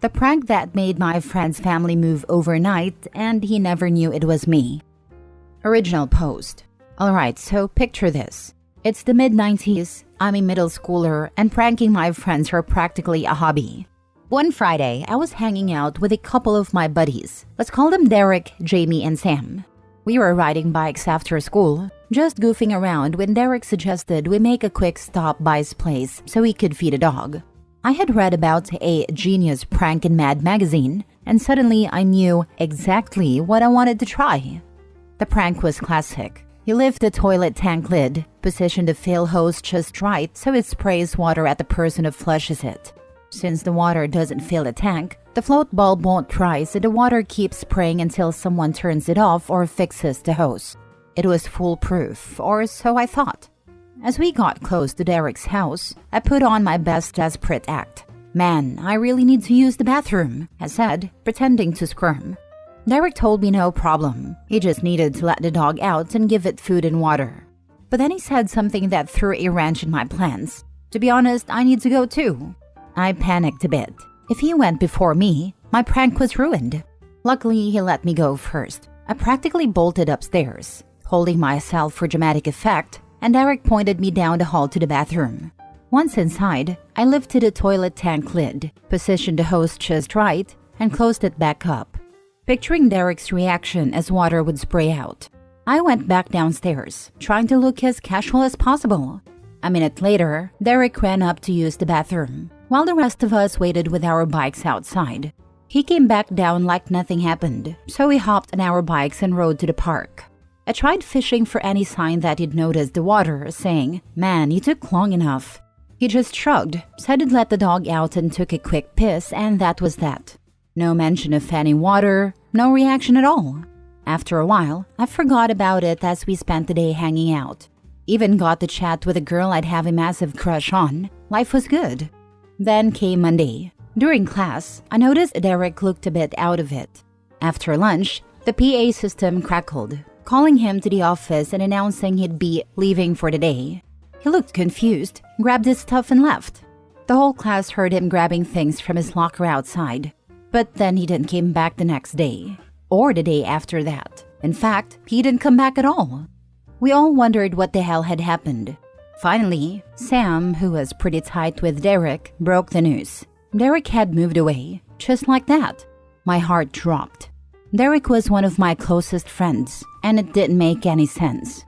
The prank that made my friend's family move overnight and he never knew it was me. Original post. Alright, so picture this. It's the mid-90s, I'm a middle schooler, and pranking my friends are practically a hobby. One Friday, I was hanging out with a couple of my buddies. Let's call them Derek, Jamie, and Sam. We were riding bikes after school, just goofing around when Derek suggested we make a quick stop by his place so he could feed a dog. I had read about a genius prank in Mad magazine, and suddenly I knew exactly what I wanted to try. The prank was classic. You lift the toilet tank lid, position the fill hose just right so it sprays water at the person who flushes it. Since the water doesn't fill the tank, the float bulb won't rise and the water keeps spraying until someone turns it off or fixes the hose. It was foolproof, or so I thought. As we got close to Derek's house, I put on my best desperate act. "Man, I really need to use the bathroom," I said, pretending to squirm. Derek told me no problem. He just needed to let the dog out and give it food and water. But then he said something that threw a wrench in my plans. To be honest, I need to go too. I panicked a bit. If he went before me, my prank was ruined. Luckily, he let me go first. I practically bolted upstairs, holding myself for dramatic effect, and Derek pointed me down the hall to the bathroom. Once inside, I lifted the toilet tank lid, positioned the hose just right, and closed it back up, picturing Derek's reaction as water would spray out. I went back downstairs, trying to look as casual as possible. A minute later, Derek ran up to use the bathroom, while the rest of us waited with our bikes outside. He came back down like nothing happened, so we hopped on our bikes and rode to the park. I tried fishing for any sign that he'd noticed the water, saying, "Man, you took long enough." He just shrugged, said he'd let the dog out and took a quick piss, and that was that. No mention of any water, no reaction at all. After a while, I forgot about it as we spent the day hanging out. Even got to chat with a girl I'd have a massive crush on. Life was good. Then came Monday. During class, I noticed Derek looked a bit out of it. After lunch, the PA system crackled, calling him to the office and announcing he'd be leaving for the day. He looked confused, grabbed his stuff and left. The whole class heard him grabbing things from his locker outside. But then he didn't come back the next day, or the day after that. In fact, he didn't come back at all. We all wondered what the hell had happened. Finally, Sam, who was pretty tight with Derek, broke the news. Derek had moved away, just like that. My heart dropped. Derek was one of my closest friends, and it didn't make any sense.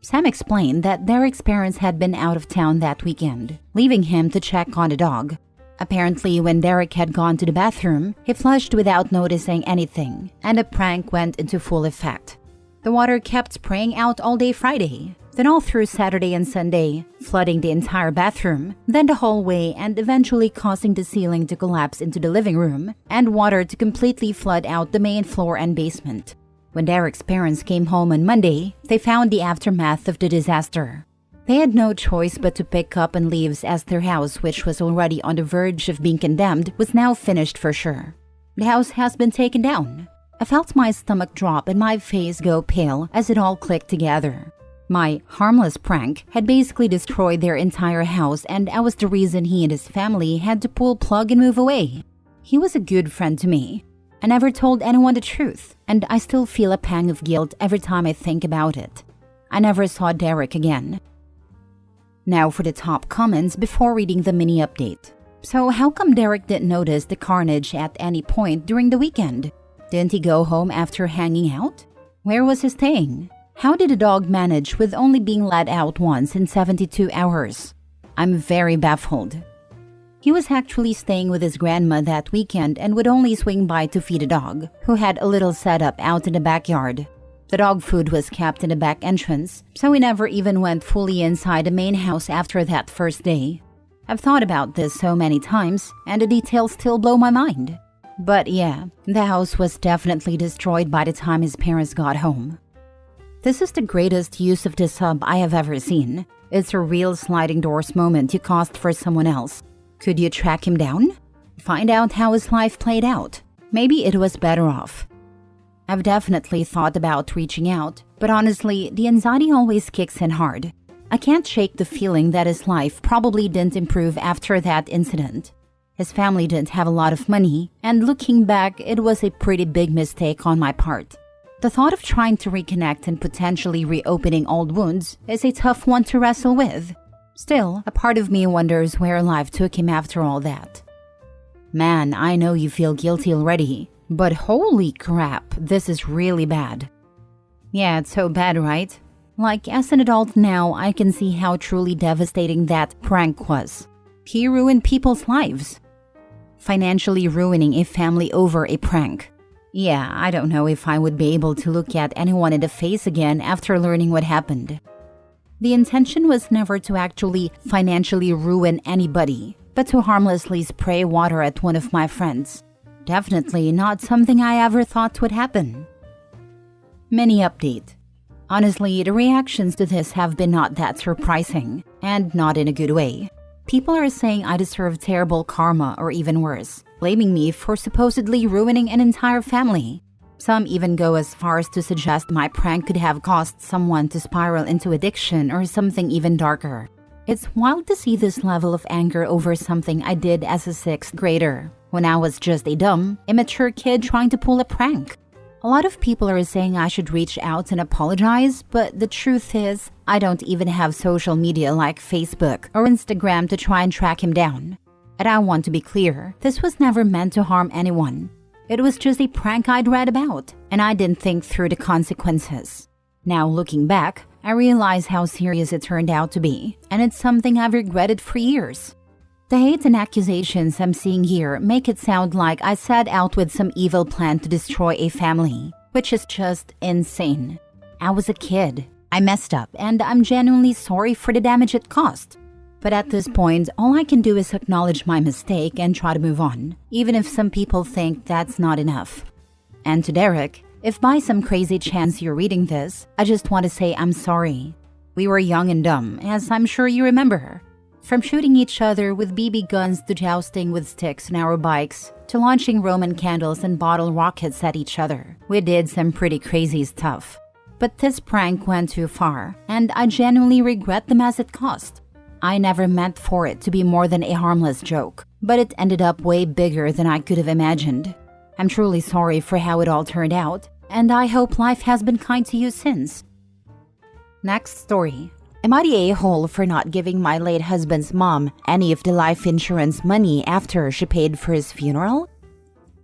Sam explained that Derek's parents had been out of town that weekend, leaving him to check on the dog. Apparently, when Derek had gone to the bathroom, he flushed without noticing anything, and the prank went into full effect. The water kept spraying out all day Friday, then all through Saturday and Sunday, flooding the entire bathroom, then the hallway, and eventually causing the ceiling to collapse into the living room, and water to completely flood out the main floor and basement. When Derek's parents came home on Monday, they found the aftermath of the disaster. They had no choice but to pick up and leave, as their house, which was already on the verge of being condemned, was now finished for sure. The house has been taken down. I felt my stomach drop and my face go pale as it all clicked together. My harmless prank had basically destroyed their entire house, and I was the reason he and his family had to pull plug and move away. He was a good friend to me. I never told anyone the truth, and I still feel a pang of guilt every time I think about it. I never saw Derek again. Now for the top comments before reading the mini update. So how come Derek didn't notice the carnage at any point during the weekend? Didn't he go home after hanging out? Where was he staying? How did the dog manage with only being let out once in 72 hours? I'm very baffled. He was actually staying with his grandma that weekend and would only swing by to feed a dog, who had a little setup out in the backyard. The dog food was kept in the back entrance, so we never even went fully inside the main house after that first day. I've thought about this so many times, and the details still blow my mind. But yeah, the house was definitely destroyed by the time his parents got home. This is the greatest use of this sub I have ever seen. It's a real sliding doors moment you caused for someone else. Could you track him down? Find out how his life played out. Maybe it was better off. I've definitely thought about reaching out, but honestly, the anxiety always kicks in hard. I can't shake the feeling that his life probably didn't improve after that incident. His family didn't have a lot of money, and looking back, it was a pretty big mistake on my part. The thought of trying to reconnect and potentially reopening old wounds is a tough one to wrestle with. Still, a part of me wonders where life took him after all that. Man, I know you feel guilty already, but holy crap, this is really bad. Yeah, it's so bad, right? Like, as an adult now, I can see how truly devastating that prank was. He ruined people's lives. Financially ruining a family over a prank. Yeah, I don't know if I would be able to look at anyone in the face again after learning what happened. The intention was never to actually financially ruin anybody, but to harmlessly spray water at one of my friends. Definitely not something I ever thought would happen. Mini update. Honestly, the reactions to this have been not that surprising, and not in a good way. People are saying I deserve terrible karma or even worse, blaming me for supposedly ruining an entire family. Some even go as far as to suggest my prank could have caused someone to spiral into addiction or something even darker. It's wild to see this level of anger over something I did as a 6th grader, when I was just a dumb, immature kid trying to pull a prank. A lot of people are saying I should reach out and apologize, but the truth is, I don't even have social media like Facebook or Instagram to try and track him down. And I want to be clear, this was never meant to harm anyone. It was just a prank I'd read about, and I didn't think through the consequences. Now looking back, I realize how serious it turned out to be, and it's something I've regretted for years. The hate and accusations I'm seeing here make it sound like I set out with some evil plan to destroy a family, which is just insane. I was a kid. I messed up, and I'm genuinely sorry for the damage it caused. But at this point, all I can do is acknowledge my mistake and try to move on, even if some people think that's not enough. And to Derek, if by some crazy chance you're reading this, I just want to say I'm sorry. We were young and dumb, as I'm sure you remember. From shooting each other with BB guns to jousting with sticks on our bikes, to launching Roman candles and bottle rockets at each other, we did some pretty crazy stuff. But this prank went too far, and I genuinely regret the mess it caused. I never meant for it to be more than a harmless joke, but it ended up way bigger than I could have imagined. I'm truly sorry for how it all turned out, and I hope life has been kind to you since. Next story. Am I the a-hole for not giving my late husband's mom any of the life insurance money after she paid for his funeral?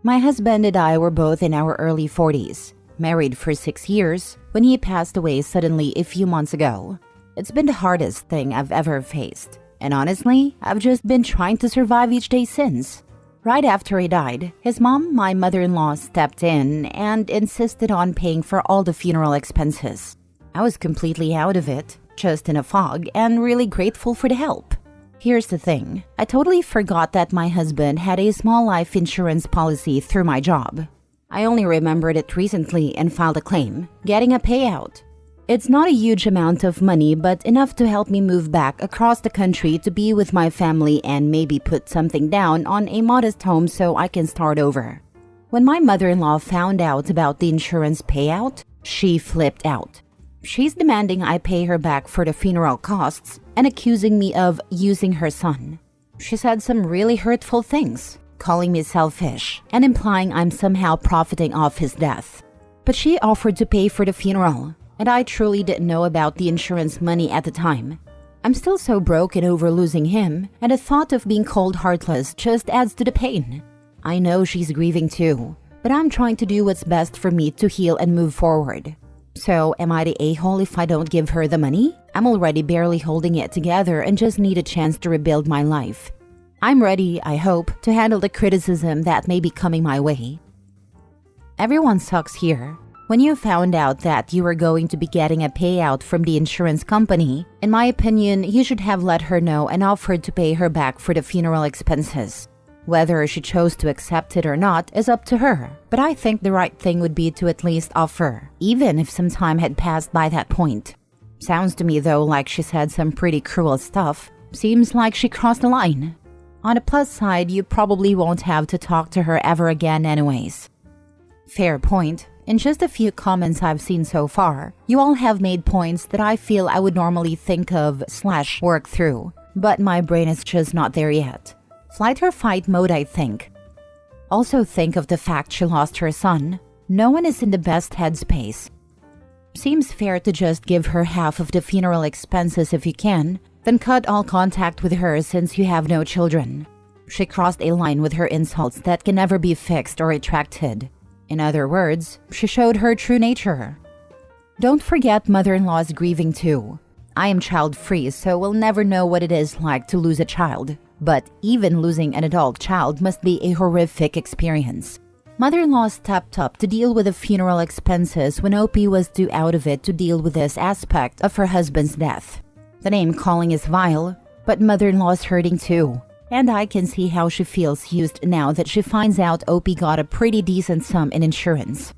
My husband and I were both in our early 40s, married for 6 years, when he passed away suddenly a few months ago. It's been the hardest thing I've ever faced, and honestly, I've just been trying to survive each day since. Right after he died, his mom, my mother-in-law, stepped in and insisted on paying for all the funeral expenses. I was completely out of it, just in a fog, and really grateful for the help. Here's the thing, I totally forgot that my husband had a small life insurance policy through my job. I only remembered it recently and filed a claim, getting a payout. It's not a huge amount of money, but enough to help me move back across the country to be with my family and maybe put something down on a modest home so I can start over. When my mother-in-law found out about the insurance payout, she flipped out. She's demanding I pay her back for the funeral costs and accusing me of using her son. She said some really hurtful things, calling me selfish and implying I'm somehow profiting off his death. But she offered to pay for the funeral, and I truly didn't know about the insurance money at the time. I'm still so broken over losing him, and the thought of being cold heartless just adds to the pain. I know she's grieving too, but I'm trying to do what's best for me to heal and move forward. So, am I the a-hole if I don't give her the money? I'm already barely holding it together and just need a chance to rebuild my life. I'm ready, I hope, to handle the criticism that may be coming my way. Everyone sucks here. When you found out that you were going to be getting a payout from the insurance company, in my opinion, you should have let her know and offered to pay her back for the funeral expenses. Whether she chose to accept it or not is up to her, but I think the right thing would be to at least offer, even if some time had passed by that point. Sounds to me though like she said some pretty cruel stuff. Seems like she crossed the line. On the plus side, you probably won't have to talk to her ever again anyways. Fair point. In just a few comments I've seen so far, you all have made points that I feel I would normally think of / work through, but my brain is just not there yet. Flight or fight mode, I think. Also think of the fact she lost her son. No one is in the best headspace. Seems fair to just give her half of the funeral expenses if you can, then cut all contact with her since you have no children. She crossed a line with her insults that can never be fixed or retracted. In other words, she showed her true nature. Don't forget mother-in-law's grieving too. I am child-free, so we'll never know what it is like to lose a child. But even losing an adult child must be a horrific experience. Mother-in-law stepped up to deal with the funeral expenses when OP was too out of it to deal with this aspect of her husband's death. The name calling is vile, but mother-in-law's hurting too. And I can see how she feels used now that she finds out OP got a pretty decent sum in insurance.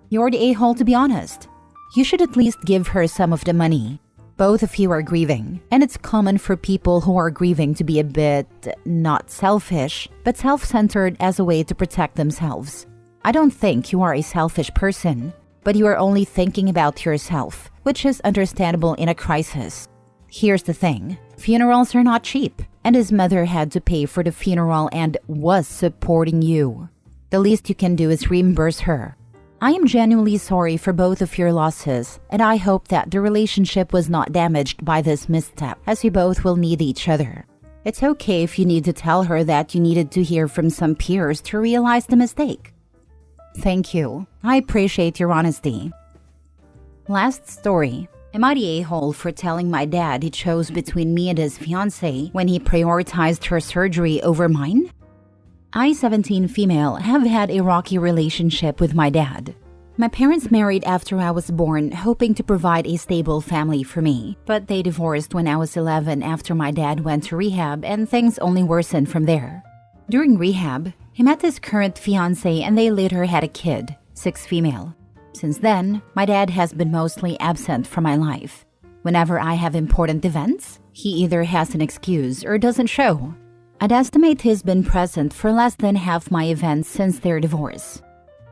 You're the a-hole, to be honest. You should at least give her some of the money. Both of you are grieving, and it's common for people who are grieving to be a bit, not selfish, but self-centered as a way to protect themselves. I don't think you are a selfish person, but you are only thinking about yourself, which is understandable in a crisis. Here's the thing, funerals are not cheap, and his mother had to pay for the funeral and was supporting you. The least you can do is reimburse her. I am genuinely sorry for both of your losses, and I hope that the relationship was not damaged by this misstep, as you both will need each other. It's okay if you need to tell her that you needed to hear from some peers to realize the mistake. Thank you. I appreciate your honesty. Last story. Am I the a-hole for telling my dad he chose between me and his fiancée when he prioritized her surgery over mine? I, 17 female, have had a rocky relationship with my dad. My parents married after I was born, hoping to provide a stable family for me. But they divorced when I was 11 after my dad went to rehab, and things only worsened from there. During rehab, he met his current fiancée and they later had a kid, 6 female. Since then, my dad has been mostly absent from my life. Whenever I have important events, he either has an excuse or doesn't show. I'd estimate he's been present for less than half my events since their divorce.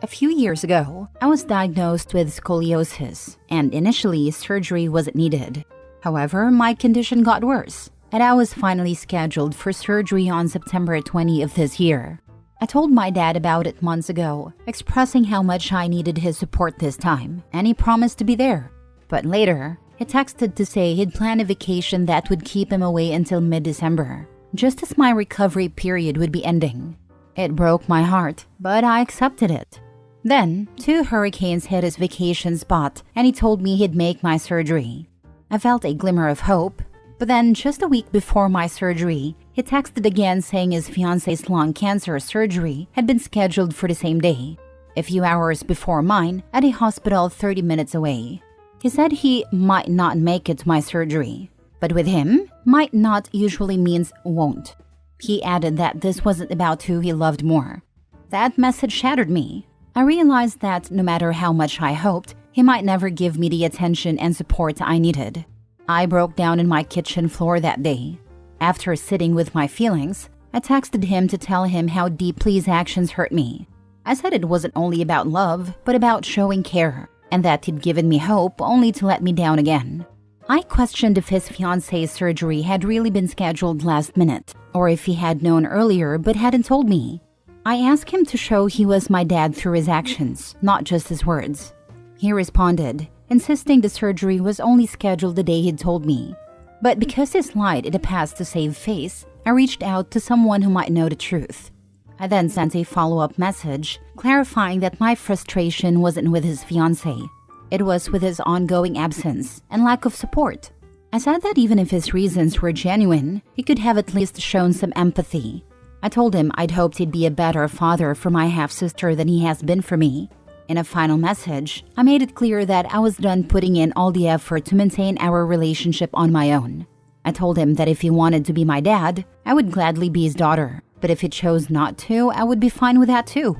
A few years ago, I was diagnosed with scoliosis, and initially surgery wasn't needed. However, my condition got worse, and I was finally scheduled for surgery on September 20 of this year. I told my dad about it months ago, expressing how much I needed his support this time, and he promised to be there. But later, he texted to say he'd planned a vacation that would keep him away until mid-December, just as my recovery period would be ending. It broke my heart, but I accepted it. Then, 2 hurricanes hit his vacation spot, and he told me he'd make my surgery. I felt a glimmer of hope, but then just a week before my surgery, he texted again saying his fiancé's lung cancer surgery had been scheduled for the same day, a few hours before mine, at a hospital 30 minutes away. He said he might not make it to my surgery. But with him, might not usually means won't. He added that this wasn't about who he loved more. That message shattered me. I realized that no matter how much I hoped, he might never give me the attention and support I needed. I broke down in my kitchen floor that day. After sitting with my feelings, I texted him to tell him how deeply his actions hurt me. I said it wasn't only about love, but about showing care, and that he'd given me hope only to let me down again. I questioned if his fiancé's surgery had really been scheduled last minute, or if he had known earlier but hadn't told me. I asked him to show he was my dad through his actions, not just his words. He responded, insisting the surgery was only scheduled the day he'd told me. But because he's lied in the past to save face, I reached out to someone who might know the truth. I then sent a follow-up message, clarifying that my frustration wasn't with his fiancée. It was with his ongoing absence and lack of support. I said that even if his reasons were genuine, he could have at least shown some empathy. I told him I'd hoped he'd be a better father for my half-sister than he has been for me. In a final message, I made it clear that I was done putting in all the effort to maintain our relationship on my own. I told him that if he wanted to be my dad, I would gladly be his daughter, but if he chose not to, I would be fine with that too.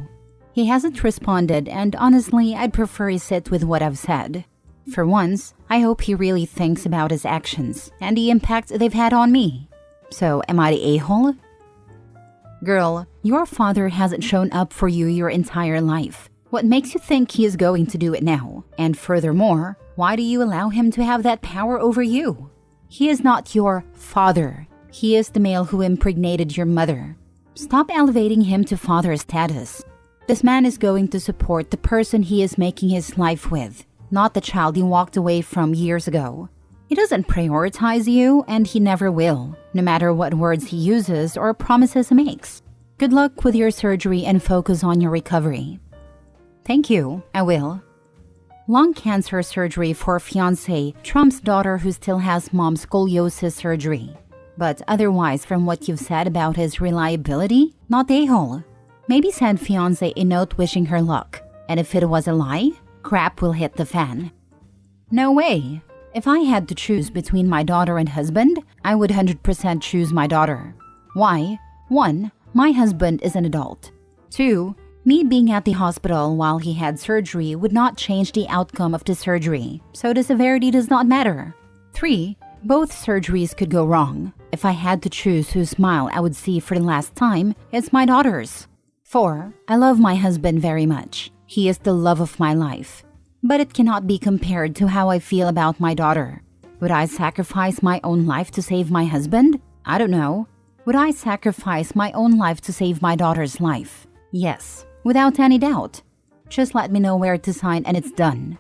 He hasn't responded, and honestly, I'd prefer he sit with what I've said. For once, I hope he really thinks about his actions and the impact they've had on me. So, am I the a-hole? Girl, your father hasn't shown up for you your entire life. What makes you think he is going to do it now? And furthermore, why do you allow him to have that power over you? He is not your father. He is the male who impregnated your mother. Stop elevating him to father status. This man is going to support the person he is making his life with, not the child he walked away from years ago. He doesn't prioritize you, and he never will, no matter what words he uses or promises he makes. Good luck with your surgery and focus on your recovery. Thank you, I will. Lung cancer surgery for fiancé trumps daughter who still has mom scoliosis surgery. But otherwise, from what you've said about his reliability, not a-hole. Maybe send fiancé a note wishing her luck. And if it was a lie, crap will hit the fan. No way. If I had to choose between my daughter and husband, I would 100% choose my daughter. Why? 1. My husband is an adult. 2. Me being at the hospital while he had surgery would not change the outcome of the surgery, so the severity does not matter. 3. Both surgeries could go wrong. If I had to choose whose smile I would see for the last time, it's my daughter's. 4. I love my husband very much. He is the love of my life. But it cannot be compared to how I feel about my daughter. Would I sacrifice my own life to save my husband? I don't know. Would I sacrifice my own life to save my daughter's life? Yes, without any doubt. Just let me know where to sign and it's done.